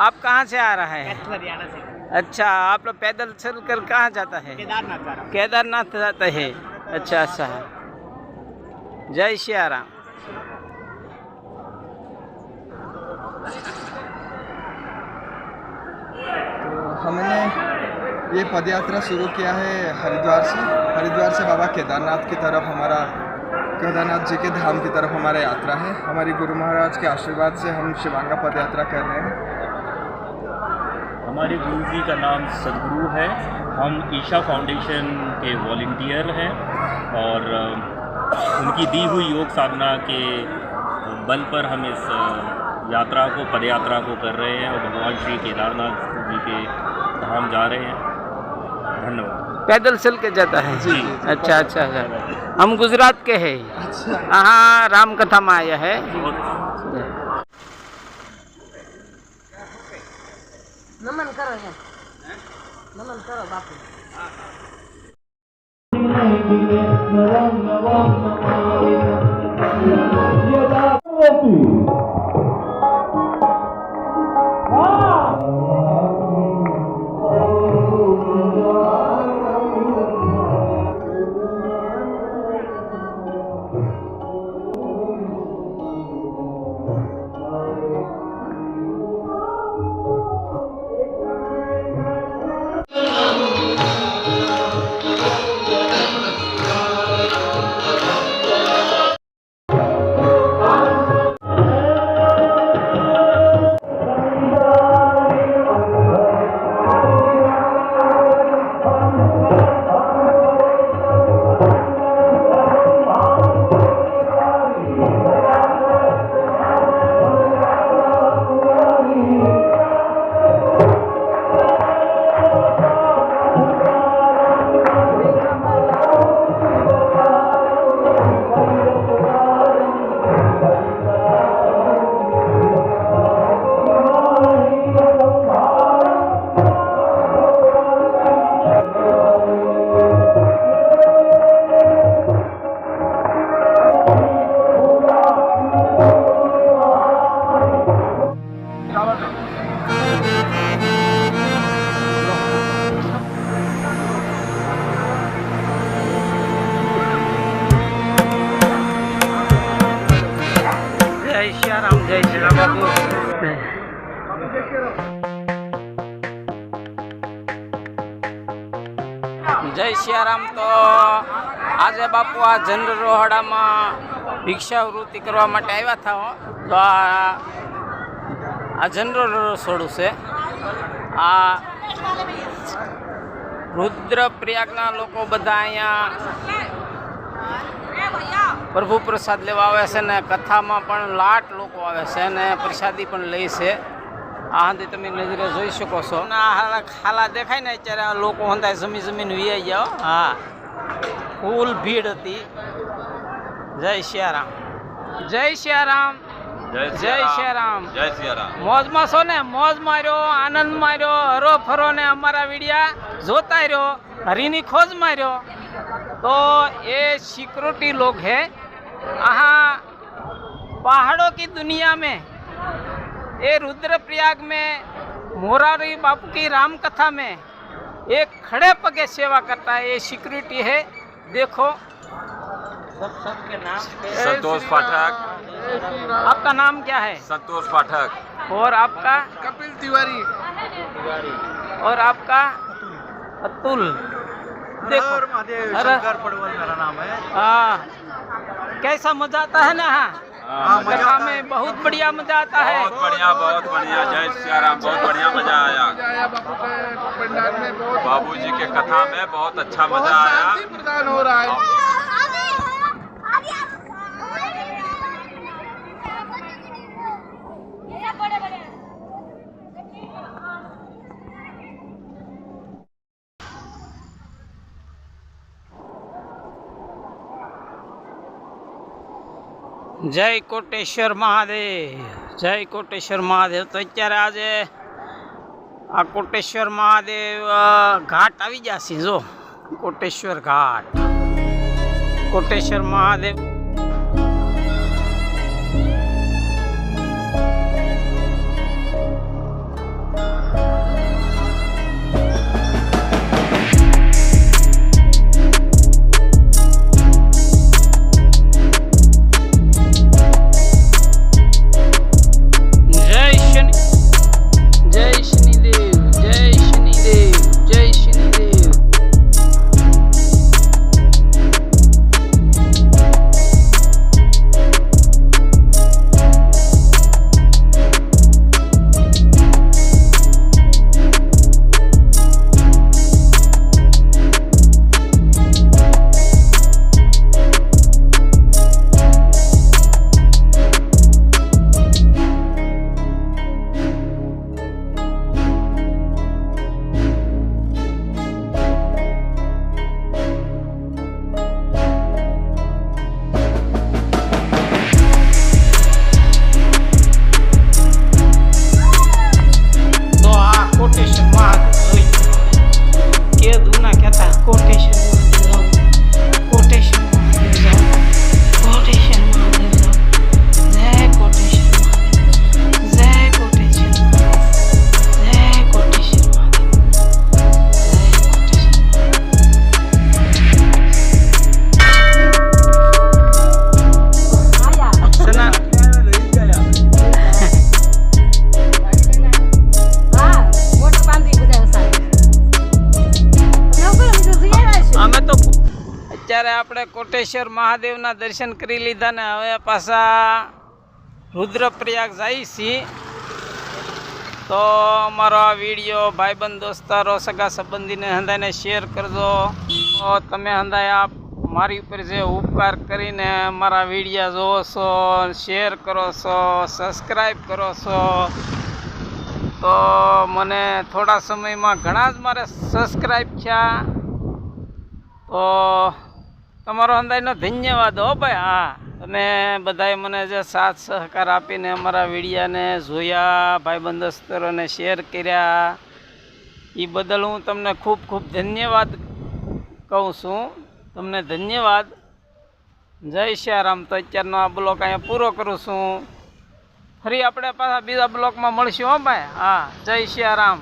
आप कहाँ से आ रहा है? हरियाणा से। अच्छा, आप लोग पैदल चल कर कहाँ जाता है? केदारनाथ जा रहा हूँ। केदारनाथ जाता है। अच्छा अच्छा, जय सिया राम। हमने ये पदयात्रा शुरू किया है हरिद्वार से बाबा केदारनाथ की तरफ। हमारा केदारनाथ जी के धाम की तरफ हमारा यात्रा है। हमारी गुरु महाराज के आशीर्वाद से हम शिवांगा पदयात्रा कर रहे हैं। हमारे गुरु जी का नाम सदगुरु है। हम ईशा फाउंडेशन के वॉलंटियर हैं और उनकी दी हुई योग साधना के बल पर हम इस यात्रा को पदयात्रा को कर रहे हैं और भगवान श्री केदारनाथ जी के धाम जा रहे हैं। धन्यवाद। पैदल चल के जाता है जी। अच्छा अच्छा अच्छा। हम गुजरात के हैं। हाँ, राम कथा में आया है। नमन करो है, नमन करो बापू। जय सिया राम, जय सिया राम बाबू। जय सिया राम। तो आज बापू आ जनरल रोहड़ा में भिक्षावृत्ति करवा माटे आव्या था। तो आ जनरल रसोड़ू से आ रुद्रप्रयागना लोको बधा अहींया प्रभु प्रसाद लेवा आवे छे ने कथामां पण लाट लोको आवे छे ने प्रसादी पण लई छे। आ हंधी तमे नजरे जोई शको छो। आ खाला देखाय ने अत्यारे लोको हंधा जमीन वीआई गया। हाँ, फूल भीड़ हती। जय सिया राम, जय सिया राम, जय सिया राम, जय सिया राम। मौज में छो ने? मौज मार्यो, आनंद मार्यो, हरो फरो ने अमारा वीडिया जोता रहो, हरीनी खोज मार्यो। तो ये सिक्योरिटी लोग है। यहाँ पहाड़ों की दुनिया में, ये रुद्रप्रयाग में मोरारी बापू की राम कथा में एक खड़े पगे सेवा करता है। ये सिक्योरिटी है। देखो सबके नाम। संतोष पाठक। आपका नाम क्या है? संतोष पाठक। और आपका? कपिल तिवारी। और आपका? अतुल। देखो, शंकर पड़वल मेरा नाम है। हाँ, कैसा मजा आता है ना? हाँ, कथा में बहुत बढ़िया मजा आता है। बहुत बढ़िया। जय सिया राम। बहुत बढ़िया मजा आया। बाबू जी के कथा में बहुत अच्छा मजा आया। प्रदान हो रहा है। जय कोटेश्वर महादेव, जय कोटेश्वर महादेव। तो अत्यारे आज आ कोटेश्वर महादेव घाट आवी जशे। जो कोटेश्वर घाट, कोटेश्वर महादेव। કોટેશ્વર મહાદેવના દર્શન કરી લીધા ને હવે પાછા રુદ્રપ્રયાગ જાય છીએ. તો અમારો આ વિડીયો ભાઈબંધ દોસ્તારો સગા સંબંધીને હંધાઈને શેર કરજો. તો તમે હંધાય આપ મારી ઉપર જે ઉપકાર કરીને મારા વિડીયા જોવો છો, શેર કરો છો, સબસ્ક્રાઈબ કરો છો, તો મને થોડા સમયમાં ઘણા જ મારે સબસ્ક્રાઈબ થયા. તો તમારો અંદાજનો ધન્યવાદ હો ભાઈ. હા, તમે બધાએ મને જે સાથ સહકાર આપીને અમારા વિડીયાને જોયા, ભાઈબંધ દોસ્તરોને શેર કર્યા, એ બદલ હું તમને ખૂબ ખૂબ ધન્યવાદ કહું છું. તમને ધન્યવાદ. જય સિયારામ. તો અત્યારનો આ બ્લોક અહીંયા પૂરો કરું છું. ફરી આપણે પાછા બીજા બ્લોકમાં મળશું હો ભાઈ. હા, જય સિયારામ.